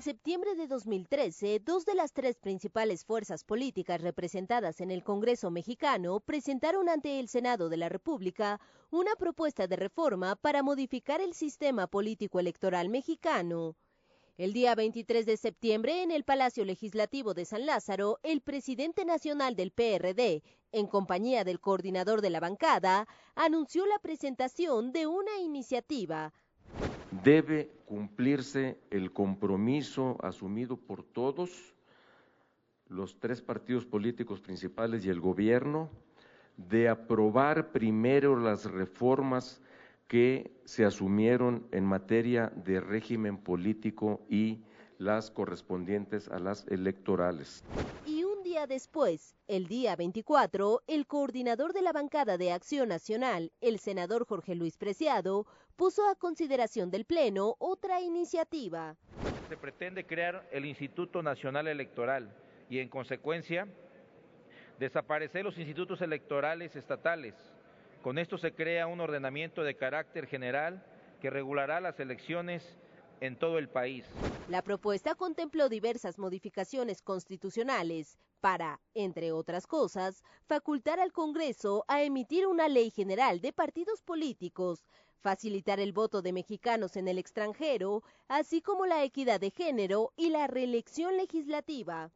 septiembre de 2013, dos de las tres principales fuerzas políticas representadas en el Congreso mexicano presentaron ante el Senado de la República una propuesta de reforma para modificar el sistema político electoral mexicano. El día 23 de septiembre, en el Palacio Legislativo de San Lázaro, el presidente nacional del PRD, en compañía del coordinador de la bancada, anunció la presentación de una iniciativa. Debe cumplirse el compromiso asumido por todos los tres partidos políticos principales y el gobierno de aprobar primero las reformas que se asumieron en materia de régimen político y las correspondientes a las electorales. Y un día después, el día 24, el coordinador de la bancada de Acción Nacional, el senador Jorge Luis Preciado, puso a consideración del Pleno otra iniciativa. Se pretende crear el Instituto Nacional Electoral y, en consecuencia, desaparecer los institutos electorales estatales. Con esto se crea un ordenamiento de carácter general que regulará las elecciones en todo el país. La propuesta contempló diversas modificaciones constitucionales para, entre otras cosas, facultar al Congreso a emitir una ley general de partidos políticos, facilitar el voto de mexicanos en el extranjero, así como la equidad de género y la reelección legislativa.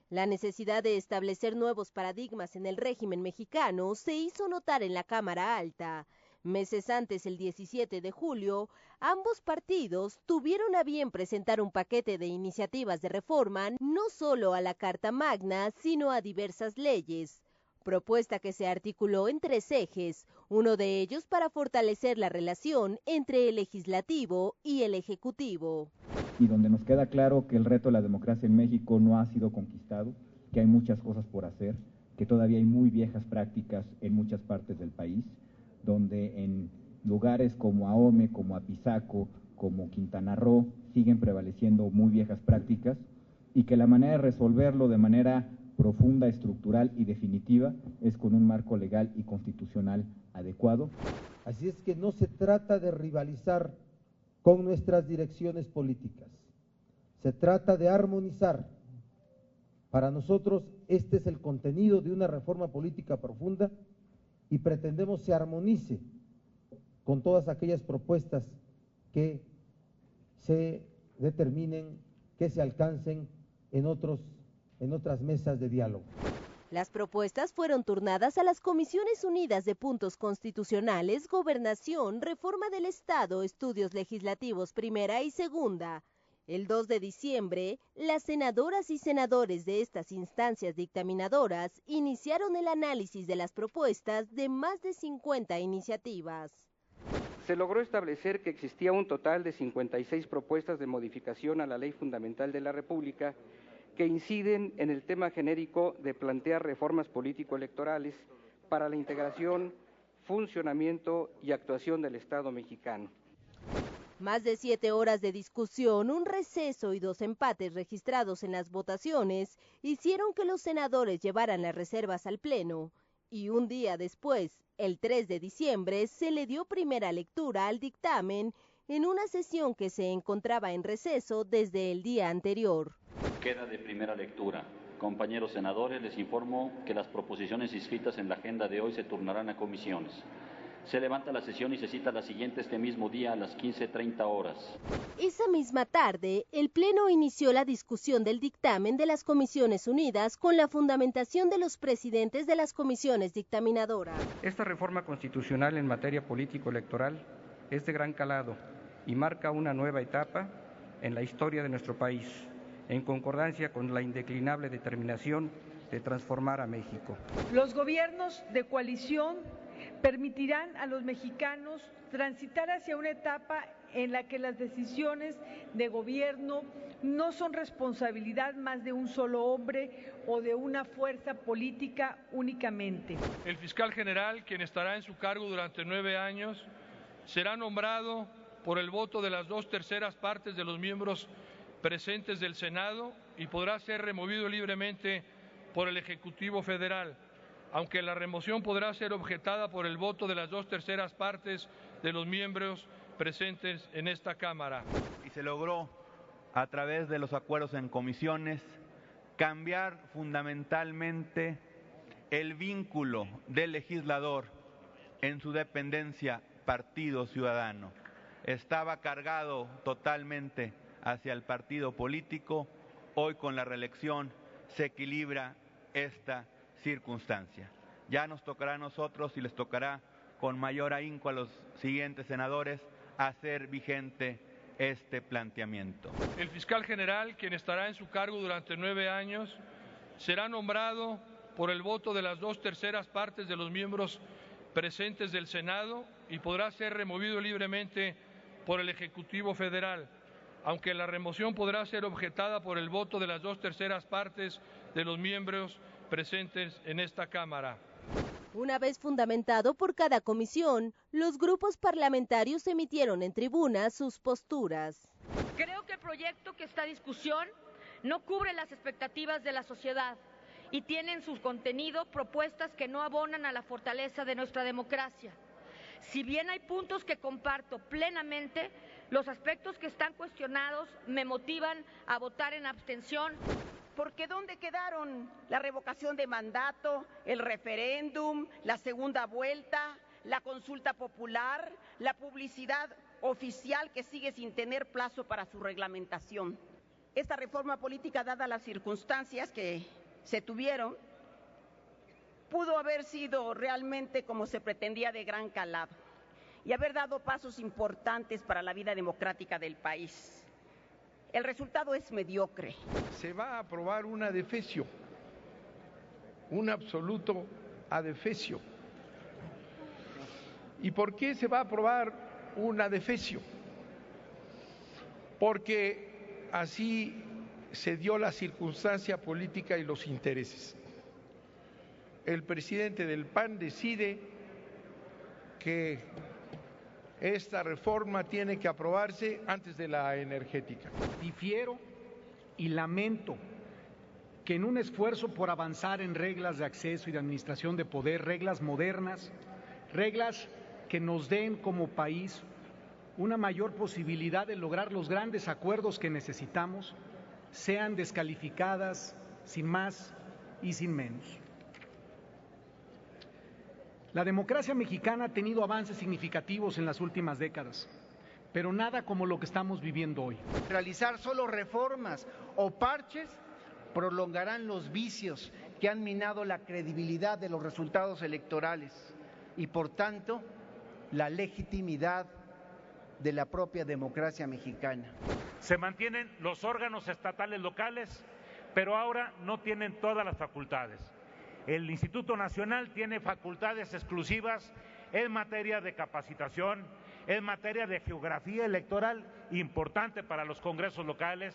La necesidad de establecer nuevos paradigmas en el régimen mexicano se hizo notar en la Cámara Alta. Meses antes, el 17 de julio, ambos partidos tuvieron a bien presentar un paquete de iniciativas de reforma no solo a la Carta Magna, sino a diversas leyes. Propuesta que se articuló en tres ejes, uno de ellos para fortalecer la relación entre el legislativo y el ejecutivo. Y donde nos queda claro que el reto de la democracia en México no ha sido conquistado, que hay muchas cosas por hacer, que todavía hay muy viejas prácticas en muchas partes del país, donde en lugares como Ahome, como Apizaco, como Quintana Roo, siguen prevaleciendo muy viejas prácticas, y que la manera de resolverlo de manera profunda, estructural y definitiva es con un marco legal y constitucional adecuado. Así es que no se trata de rivalizar con nuestras direcciones políticas, se trata de armonizar. Para nosotros este es el contenido de una reforma política profunda y pretendemos se armonice con todas aquellas propuestas que se determinen, que se alcancen en otras mesas de diálogo. Las propuestas fueron turnadas a las Comisiones Unidas de Puntos Constitucionales, Gobernación, Reforma del Estado, Estudios Legislativos Primera y Segunda. El 2 de diciembre, las senadoras y senadores de estas instancias dictaminadoras iniciaron el análisis de las propuestas de más de 50 iniciativas. Se logró establecer que existía un total de 56 propuestas de modificación a la Ley Fundamental de la República que inciden en el tema genérico de plantear reformas político-electorales para la integración, funcionamiento y actuación del Estado mexicano. Más de 7 horas de discusión, un receso y 2 empates registrados en las votaciones hicieron que los senadores llevaran las reservas al Pleno. Y un día después, el 3 de diciembre, se le dio primera lectura al dictamen en una sesión que se encontraba en receso desde el día anterior. Queda de primera lectura. Compañeros senadores, les informo que las proposiciones inscritas en la agenda de hoy se turnarán a comisiones. Se levanta la sesión y se cita la siguiente este mismo día a las 15:30 horas. Esa misma tarde, el Pleno inició la discusión del dictamen de las Comisiones Unidas con la fundamentación de los presidentes de las comisiones dictaminadoras. Esta reforma constitucional en materia político-electoral es de gran calado y marca una nueva etapa en la historia de nuestro país, en concordancia con la indeclinable determinación de transformar a México. Los gobiernos de coalición permitirán a los mexicanos transitar hacia una etapa en la que las decisiones de gobierno no son responsabilidad más de un solo hombre o de una fuerza política únicamente. El fiscal general, quien estará en su cargo durante 9 años, será nombrado por el voto de las 2/3 partes de los miembros presentes del Senado y podrá ser removido libremente por el Ejecutivo Federal, aunque la remoción podrá ser objetada por el voto de las 2/3 partes de los miembros presentes en esta Cámara. Y se logró a través de los acuerdos en comisiones, cambiar fundamentalmente el vínculo del legislador en su dependencia partido ciudadano. Estaba cargado totalmente hacia el partido político, hoy con la reelección se equilibra esta circunstancia. Ya nos tocará a nosotros y les tocará con mayor ahínco a los siguientes senadores hacer vigente este planteamiento. El fiscal general, quien estará en su cargo durante 9 años, será nombrado por el voto de las 2/3 partes de los miembros presentes del Senado y podrá ser removido libremente por el Ejecutivo Federal, aunque la remoción podrá ser objetada por el voto de las 2/3 partes de los miembros presentes en esta Cámara. Una vez fundamentado por cada comisión, los grupos parlamentarios emitieron en tribuna sus posturas. Creo que el proyecto que está en discusión no cubre las expectativas de la sociedad y tiene en su contenido propuestas que no abonan a la fortaleza de nuestra democracia. Si bien hay puntos que comparto plenamente, los aspectos que están cuestionados me motivan a votar en abstención. Porque ¿dónde quedaron la revocación de mandato, el referéndum, la segunda vuelta, la consulta popular, la publicidad oficial que sigue sin tener plazo para su reglamentación? Esta reforma política, dadas las circunstancias que se tuvieron, pudo haber sido realmente como se pretendía de gran calado y haber dado pasos importantes para la vida democrática del país. El resultado es mediocre. Se va a aprobar un adefesio, un absoluto adefesio. ¿Y por qué se va a aprobar un adefesio? Porque así se dio la circunstancia política y los intereses. El presidente del PAN decide que esta reforma tiene que aprobarse antes de la energética. Difiero y lamento que en un esfuerzo por avanzar en reglas de acceso y de administración de poder, reglas modernas, reglas que nos den como país una mayor posibilidad de lograr los grandes acuerdos que necesitamos, sean descalificadas sin más y sin menos. La democracia mexicana ha tenido avances significativos en las últimas décadas, pero nada como lo que estamos viviendo hoy. Realizar solo reformas o parches prolongarán los vicios que han minado la credibilidad de los resultados electorales y, por tanto, la legitimidad de la propia democracia mexicana. Se mantienen los órganos estatales locales, pero ahora no tienen todas las facultades. El Instituto Nacional tiene facultades exclusivas en materia de capacitación, en materia de geografía electoral, importante para los congresos locales,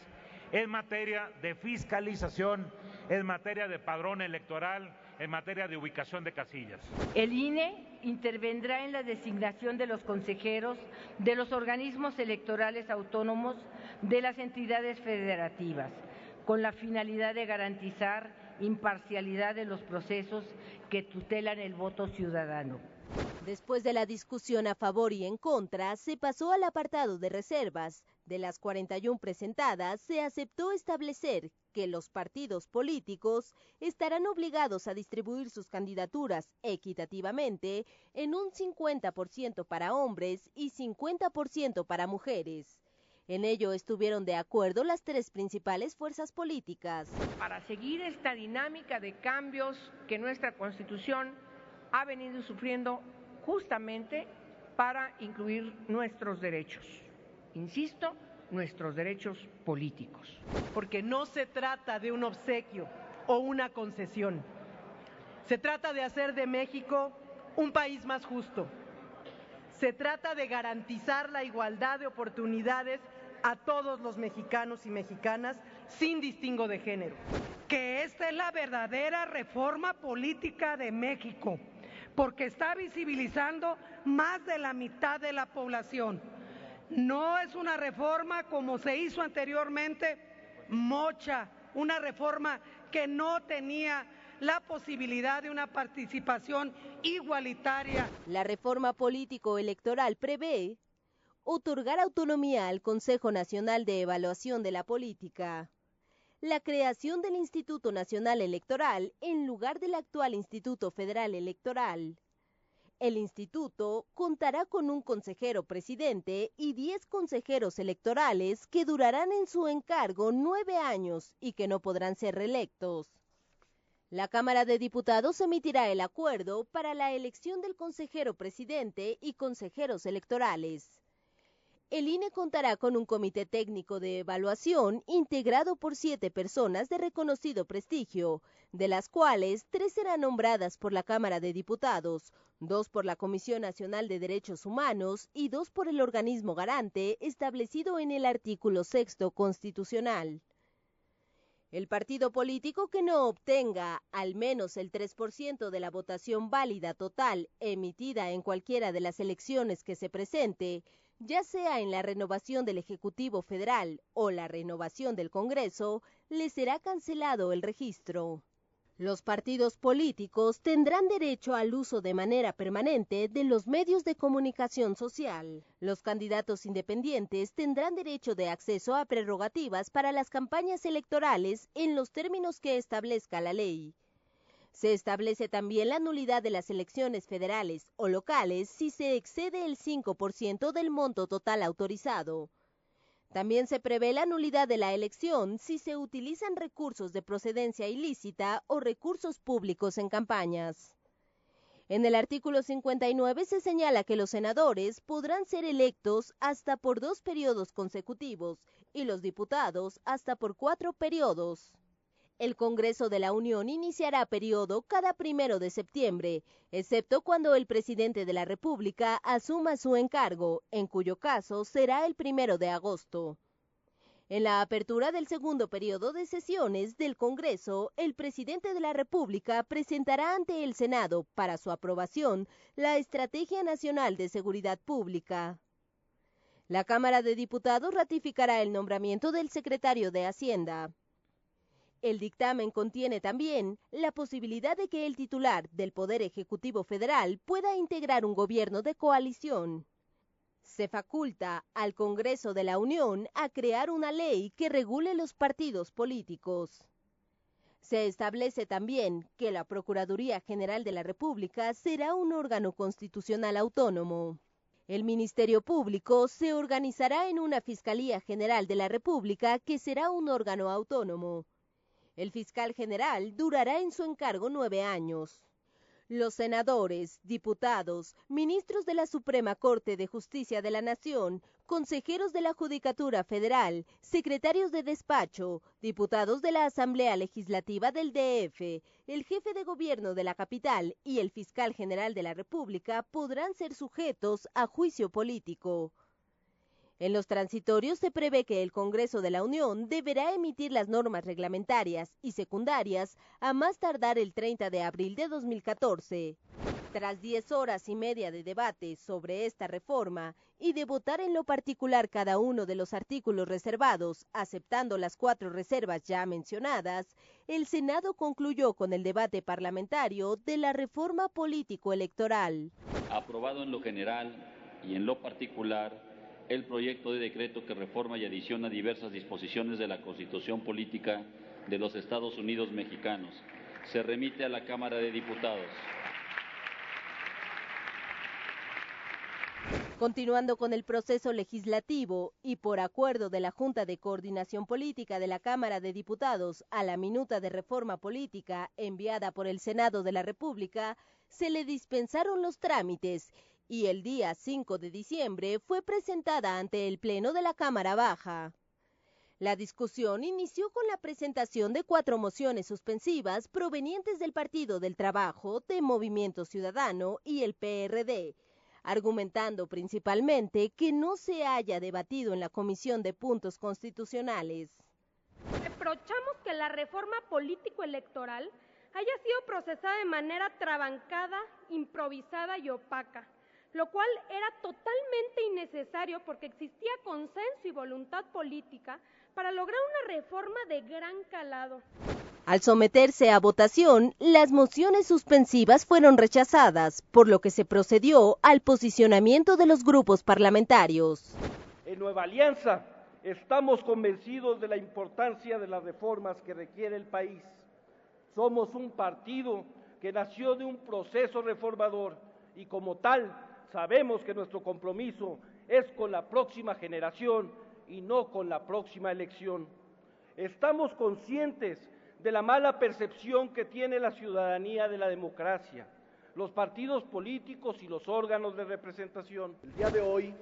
en materia de fiscalización, en materia de padrón electoral, en materia de ubicación de casillas. El INE intervendrá en la designación de los consejeros de los organismos electorales autónomos de las entidades federativas, con la finalidad de garantizar imparcialidad de los procesos que tutelan el voto ciudadano. Después de la discusión a favor y en contra, se pasó al apartado de reservas. De las 41 presentadas, se aceptó establecer que los partidos políticos estarán obligados a distribuir sus candidaturas equitativamente en un 50% para hombres y 50% para mujeres. En ello estuvieron de acuerdo las 3 principales fuerzas políticas. Para seguir esta dinámica de cambios que nuestra Constitución ha venido sufriendo justamente para incluir nuestros derechos. Insisto, nuestros derechos políticos. Porque no se trata de un obsequio o una concesión. Se trata de hacer de México un país más justo. Se trata de garantizar la igualdad de oportunidades a todos los mexicanos y mexicanas sin distingo de género. Que esta es la verdadera reforma política de México, porque está visibilizando más de la mitad de la población. No es una reforma como se hizo anteriormente, mocha, una reforma que no tenía la posibilidad de una participación igualitaria. La reforma político-electoral prevé otorgar autonomía al Consejo Nacional de Evaluación de la Política, la creación del Instituto Nacional Electoral en lugar del actual Instituto Federal Electoral. El instituto contará con un consejero presidente y 10 consejeros electorales que durarán en su encargo 9 años y que no podrán ser reelectos. La Cámara de Diputados emitirá el acuerdo para la elección del consejero presidente y consejeros electorales. El INE contará con un comité técnico de evaluación integrado por 7 personas de reconocido prestigio, de las cuales 3 serán nombradas por la Cámara de Diputados, 2 por la Comisión Nacional de Derechos Humanos y 2 por el organismo garante establecido en el artículo 6º constitucional. El partido político que no obtenga al menos el 3% de la votación válida total emitida en cualquiera de las elecciones que se presente, ya sea en la renovación del Ejecutivo Federal o la renovación del Congreso, le será cancelado el registro. Los partidos políticos tendrán derecho al uso de manera permanente de los medios de comunicación social. Los candidatos independientes tendrán derecho de acceso a prerrogativas para las campañas electorales en los términos que establezca la ley. Se establece también la nulidad de las elecciones federales o locales si se excede el 5% del monto total autorizado. También se prevé la nulidad de la elección si se utilizan recursos de procedencia ilícita o recursos públicos en campañas. En el artículo 59 se señala que los senadores podrán ser electos hasta por 2 periodos consecutivos y los diputados hasta por 4 periodos. El Congreso de la Unión iniciará periodo cada 1 de septiembre, excepto cuando el presidente de la República asuma su encargo, en cuyo caso será el 1 de agosto. En la apertura del segundo periodo de sesiones del Congreso, el presidente de la República presentará ante el Senado, para su aprobación, la Estrategia Nacional de Seguridad Pública. La Cámara de Diputados ratificará el nombramiento del secretario de Hacienda. El dictamen contiene también la posibilidad de que el titular del Poder Ejecutivo Federal pueda integrar un gobierno de coalición. Se faculta al Congreso de la Unión a crear una ley que regule los partidos políticos. Se establece también que la Procuraduría General de la República será un órgano constitucional autónomo. El Ministerio Público se organizará en una Fiscalía General de la República que será un órgano autónomo. El fiscal general durará en su encargo 9 años. Los senadores, diputados, ministros de la Suprema Corte de Justicia de la Nación, consejeros de la Judicatura Federal, secretarios de despacho, diputados de la Asamblea Legislativa del DF, el jefe de gobierno de la capital y el fiscal general de la República podrán ser sujetos a juicio político. En los transitorios se prevé que el Congreso de la Unión deberá emitir las normas reglamentarias y secundarias a más tardar el 30 de abril de 2014. Tras 10 horas y media de debate sobre esta reforma y de votar en lo particular cada uno de los artículos reservados, aceptando las 4 reservas ya mencionadas, el Senado concluyó con el debate parlamentario de la reforma político-electoral. Aprobado en lo general y en lo particular el proyecto de decreto que reforma y adiciona diversas disposiciones de la Constitución Política de los Estados Unidos Mexicanos. Se remite a la Cámara de Diputados. Continuando con el proceso legislativo y por acuerdo de la Junta de Coordinación Política de la Cámara de Diputados a la minuta de reforma política enviada por el Senado de la República, se le dispensaron los trámites y el día 5 de diciembre fue presentada ante el Pleno de la Cámara Baja. La discusión inició con la presentación de 4 mociones suspensivas provenientes del Partido del Trabajo, de Movimiento Ciudadano y el PRD, argumentando principalmente que no se haya debatido en la Comisión de Puntos Constitucionales. Reprochamos que la reforma político-electoral haya sido procesada de manera trabancada, improvisada y opaca, lo cual era totalmente innecesario porque existía consenso y voluntad política para lograr una reforma de gran calado. Al someterse a votación, las mociones suspensivas fueron rechazadas, por lo que se procedió al posicionamiento de los grupos parlamentarios. En Nueva Alianza estamos convencidos de la importancia de las reformas que requiere el país. Somos un partido que nació de un proceso reformador y como tal sabemos que nuestro compromiso es con la próxima generación y no con la próxima elección. Estamos conscientes de la mala percepción que tiene la ciudadanía de la democracia, los partidos políticos y los órganos de representación. El día de hoy,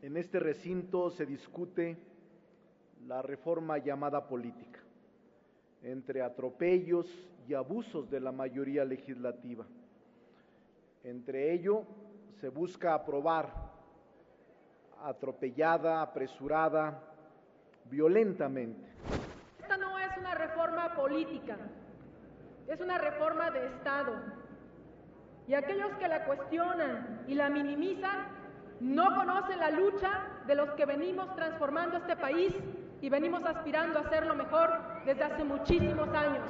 en este recinto se discute la reforma llamada política, entre atropellos y abusos de la mayoría legislativa. Entre ello, se busca aprobar atropellada, apresurada, violentamente. Esta no es una reforma política, es una reforma de Estado. Y aquellos que la cuestionan y la minimizan no conocen la lucha de los que venimos transformando este país y venimos aspirando a hacerlo mejor desde hace muchísimos años.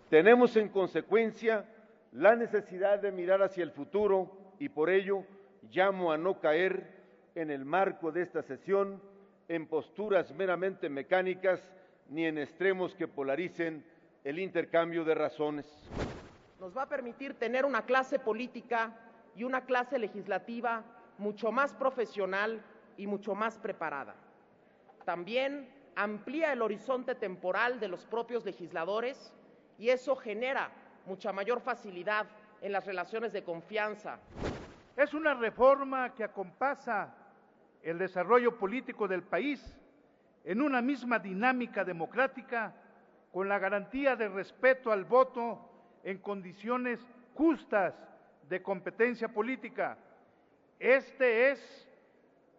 Tenemos en consecuencia la necesidad de mirar hacia el futuro y por ello llamo a no caer en el marco de esta sesión en posturas meramente mecánicas ni en extremos que polaricen el intercambio de razones. Nos va a permitir tener una clase política y una clase legislativa mucho más profesional y mucho más preparada. También amplía el horizonte temporal de los propios legisladores y eso genera mucha mayor facilidad en las relaciones de confianza. Es una reforma que acompasa el desarrollo político del país en una misma dinámica democrática con la garantía de respeto al voto en condiciones justas de competencia política. Este es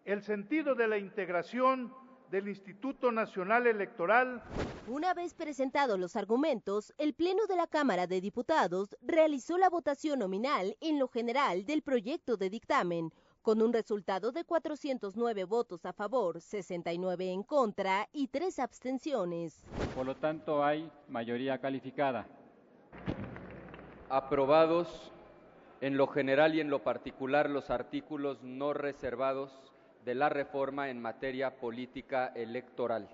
el sentido de la integración del Instituto Nacional Electoral. Una vez presentados los argumentos, el Pleno de la Cámara de Diputados realizó la votación nominal en lo general del proyecto de dictamen, con un resultado de 409 votos a favor, 69 en contra y 3 abstenciones. Por lo tanto, hay mayoría calificada. Aprobados en lo general y en lo particular los artículos no reservados de la reforma en materia política electoral.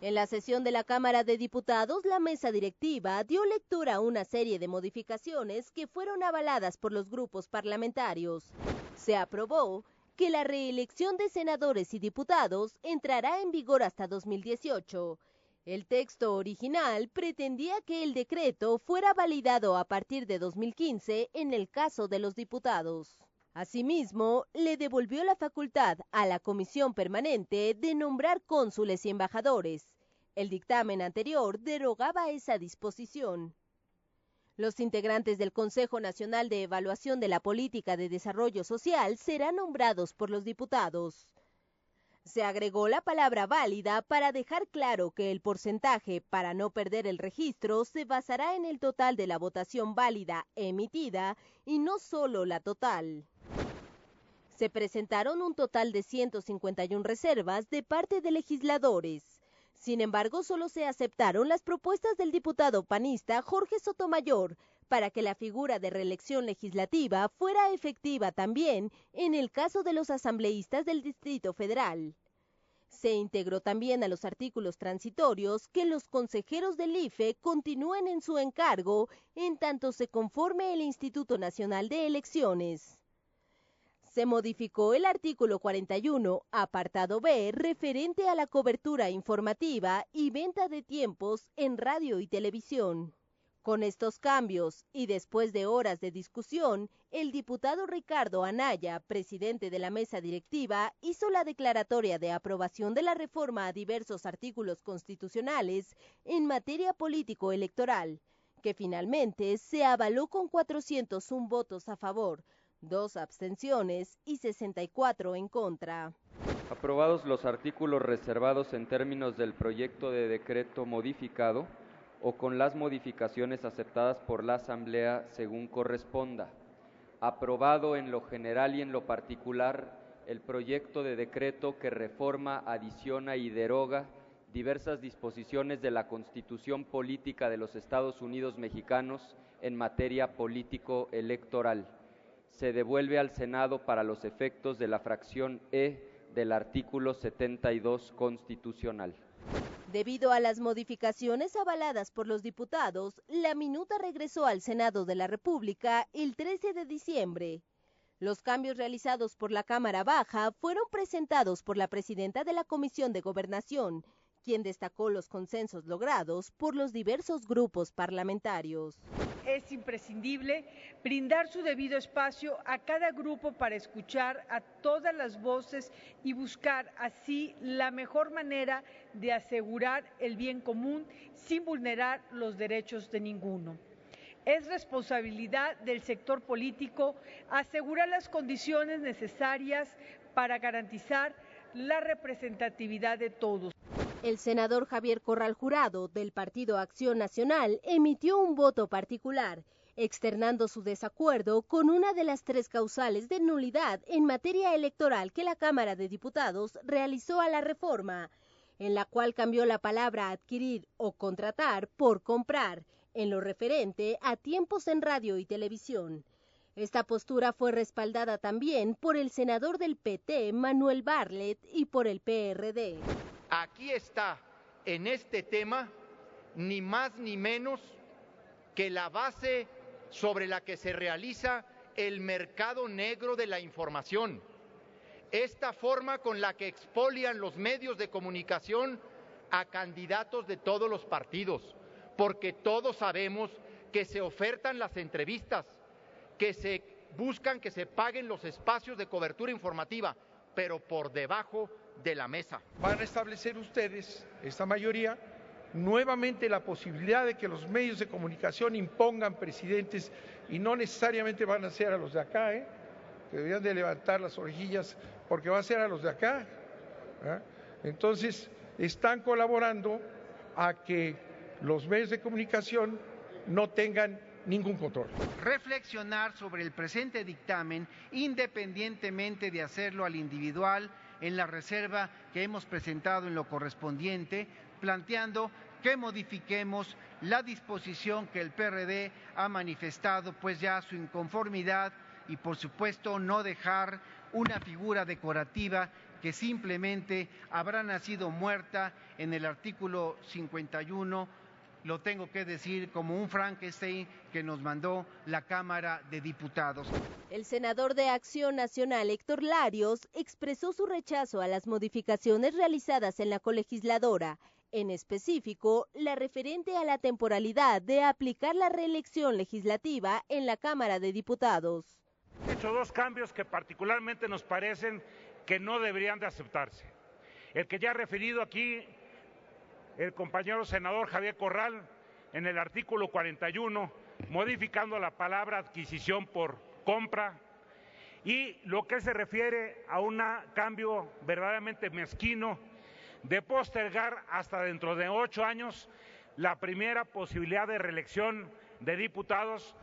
En la sesión de la Cámara de Diputados, la mesa directiva dio lectura a una serie de modificaciones que fueron avaladas por los grupos parlamentarios. Se aprobó que la reelección de senadores y diputados entrará en vigor hasta 2018. El texto original pretendía que el decreto fuera validado a partir de 2015 en el caso de los diputados. Asimismo, le devolvió la facultad a la Comisión Permanente de nombrar cónsules y embajadores. El dictamen anterior derogaba esa disposición. Los integrantes del Consejo Nacional de Evaluación de la Política de Desarrollo Social serán nombrados por los diputados. Se agregó la palabra válida para dejar claro que el porcentaje para no perder el registro se basará en el total de la votación válida emitida y no solo la total. Se presentaron un total de 151 reservas de parte de legisladores. Sin embargo, solo se aceptaron las propuestas del diputado panista Jorge Sotomayor para que la figura de reelección legislativa fuera efectiva también en el caso de los asambleístas del Distrito Federal. Se integró también a los artículos transitorios que los consejeros del IFE continúen en su encargo en tanto se conforme el Instituto Nacional de Elecciones. Se modificó el artículo 41, apartado B, referente a la cobertura informativa y venta de tiempos en radio y televisión. Con estos cambios, y después de horas de discusión, el diputado Ricardo Anaya, presidente de la mesa directiva, hizo la declaratoria de aprobación de la reforma a diversos artículos constitucionales en materia político-electoral, que finalmente se avaló con 401 votos a favor, 2 abstenciones y 64 en contra. Aprobados los artículos reservados en términos del proyecto de decreto modificado o con las modificaciones aceptadas por la Asamblea según corresponda. Aprobado en lo general y en lo particular el proyecto de decreto que reforma, adiciona y deroga diversas disposiciones de la Constitución Política de los Estados Unidos Mexicanos en materia político-electoral. Se devuelve al Senado para los efectos de la fracción E del artículo 72 constitucional. Debido a las modificaciones avaladas por los diputados, la minuta regresó al Senado de la República el 13 de diciembre. Los cambios realizados por la Cámara Baja fueron presentados por la presidenta de la Comisión de Gobernación, quien destacó los consensos logrados por los diversos grupos parlamentarios. Es imprescindible brindar su debido espacio a cada grupo para escuchar a todas las voces y buscar así la mejor manera de asegurar el bien común sin vulnerar los derechos de ninguno. Es responsabilidad del sector político asegurar las condiciones necesarias para garantizar la representatividad de todos. El senador Javier Corral Jurado, del Partido Acción Nacional, emitió un voto particular, externando su desacuerdo con una de las 3 causales de nulidad en materia electoral que la Cámara de Diputados realizó a la reforma, en la cual cambió la palabra adquirir o contratar por comprar, en lo referente a tiempos en radio y televisión. Esta postura fue respaldada también por el senador del PT, Manuel Bartlett, y por el PRD. Aquí está, en este tema, ni más ni menos que la base sobre la que se realiza el mercado negro de la información. Esta forma con la que expolian los medios de comunicación a candidatos de todos los partidos, porque todos sabemos que se ofertan las entrevistas, que se buscan que se paguen los espacios de cobertura informativa, pero por debajo de la mesa. Van a establecer ustedes, esta mayoría, nuevamente la posibilidad de que los medios de comunicación impongan presidentes y no necesariamente van a ser a los de acá, que deberían de levantar las orejillas porque va a ser a los de acá. Entonces, están colaborando a que los medios de comunicación no tengan ningún control. Reflexionar sobre el presente dictamen, independientemente de hacerlo al individual, en la reserva que hemos presentado en lo correspondiente, planteando que modifiquemos la disposición que el PRD ha manifestado, pues ya su inconformidad, y por supuesto no dejar una figura decorativa que simplemente habrá nacido muerta en el artículo 51, lo tengo que decir, como un Frankenstein que nos mandó la Cámara de Diputados. El senador de Acción Nacional, Héctor Larios, expresó su rechazo a las modificaciones realizadas en la colegisladora, en específico, la referente a la temporalidad de aplicar la reelección legislativa en la Cámara de Diputados. He hecho 2 cambios que particularmente nos parecen que no deberían de aceptarse. El que ya ha referido aquí el compañero senador Javier Corral en el artículo 41, modificando la palabra adquisición por compra, y lo que se refiere a un cambio verdaderamente mezquino de postergar hasta dentro de 8 años la primera posibilidad de reelección de diputados.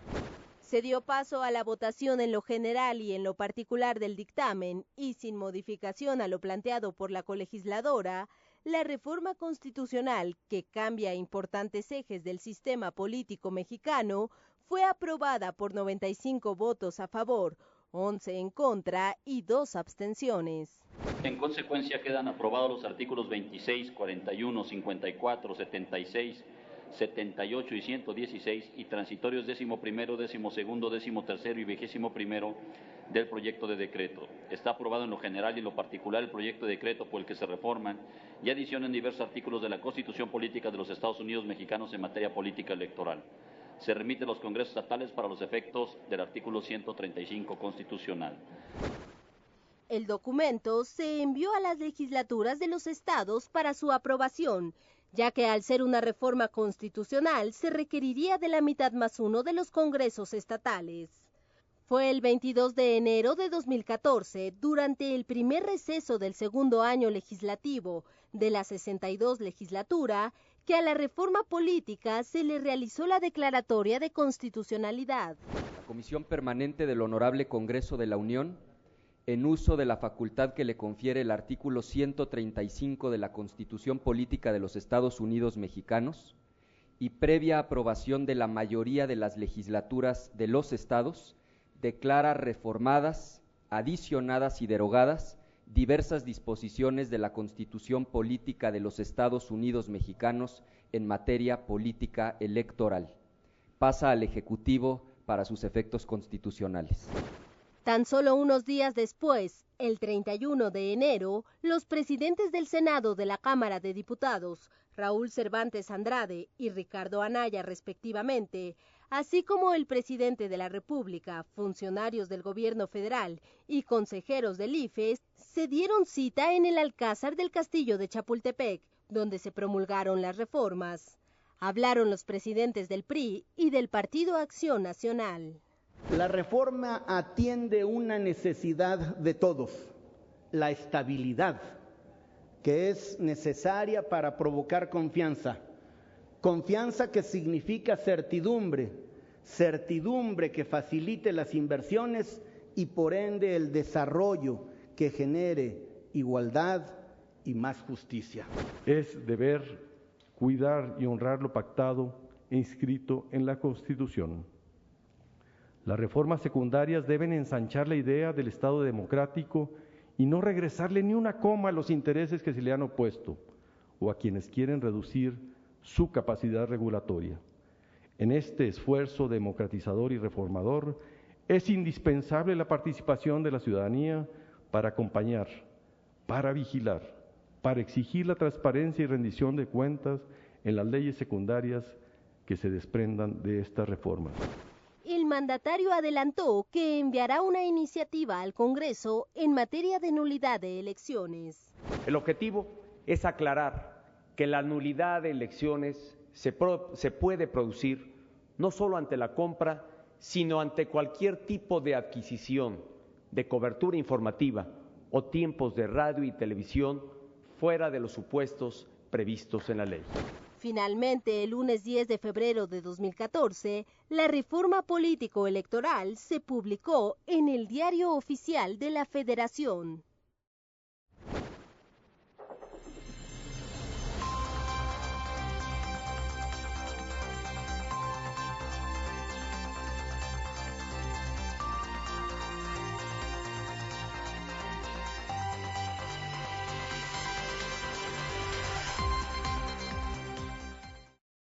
Se dio paso a la votación en lo general y en lo particular del dictamen, y sin modificación a lo planteado por la colegisladora, la reforma constitucional, que cambia importantes ejes del sistema político mexicano, fue aprobada por 95 votos a favor, 11 en contra y 2 abstenciones. En consecuencia, quedan aprobados los artículos 26, 41, 54, 76, 78 y 116 y transitorios 11º, 12º, 13º y 21º del proyecto de decreto. Está aprobado en lo general y en lo particular el proyecto de decreto por el que se reforman y adicionan diversos artículos de la Constitución Política de los Estados Unidos Mexicanos en materia política electoral. Se remite a los congresos estatales para los efectos del artículo 135 constitucional. El documento se envió a las legislaturas de los estados para su aprobación, ya que al ser una reforma constitucional se requeriría de la mitad más 1 de los congresos estatales. Fue el 22 de enero de 2014, durante el primer receso del segundo año legislativo de la 62 legislatura, que a la reforma política se le realizó la declaratoria de constitucionalidad. La Comisión Permanente del Honorable Congreso de la Unión en uso de la facultad que le confiere el artículo 135 de la Constitución Política de los Estados Unidos Mexicanos, y previa aprobación de la mayoría de las legislaturas de los estados, declara reformadas, adicionadas y derogadas diversas disposiciones de la Constitución Política de los Estados Unidos Mexicanos en materia política electoral. Pasa al Ejecutivo para sus efectos constitucionales. Tan solo unos días después, el 31 de enero, los presidentes del Senado de la Cámara de Diputados, Raúl Cervantes Andrade y Ricardo Anaya respectivamente, así como el presidente de la República, funcionarios del gobierno federal y consejeros del IFE, se dieron cita en el Alcázar del Castillo de Chapultepec, donde se promulgaron las reformas. Hablaron los presidentes del PRI y del Partido Acción Nacional. La reforma atiende una necesidad de todos, la estabilidad, que es necesaria para provocar confianza. Confianza que significa certidumbre, certidumbre que facilite las inversiones y por ende el desarrollo que genere igualdad y más justicia. Es deber cuidar y honrar lo pactado e inscrito en la Constitución. Las reformas secundarias deben ensanchar la idea del Estado democrático y no regresarle ni una coma a los intereses que se le han opuesto o a quienes quieren reducir su capacidad regulatoria. En este esfuerzo democratizador y reformador es indispensable la participación de la ciudadanía para acompañar, para vigilar, para exigir la transparencia y rendición de cuentas en las leyes secundarias que se desprendan de estas reformas. El mandatario adelantó que enviará una iniciativa al Congreso en materia de nulidad de elecciones. El objetivo es aclarar que la nulidad de elecciones se puede producir no solo ante la compra, sino ante cualquier tipo de adquisición, de cobertura informativa o tiempos de radio y televisión fuera de los supuestos previstos en la ley. Finalmente, el lunes 10 de febrero de 2014, la reforma político-electoral se publicó en el Diario Oficial de la Federación.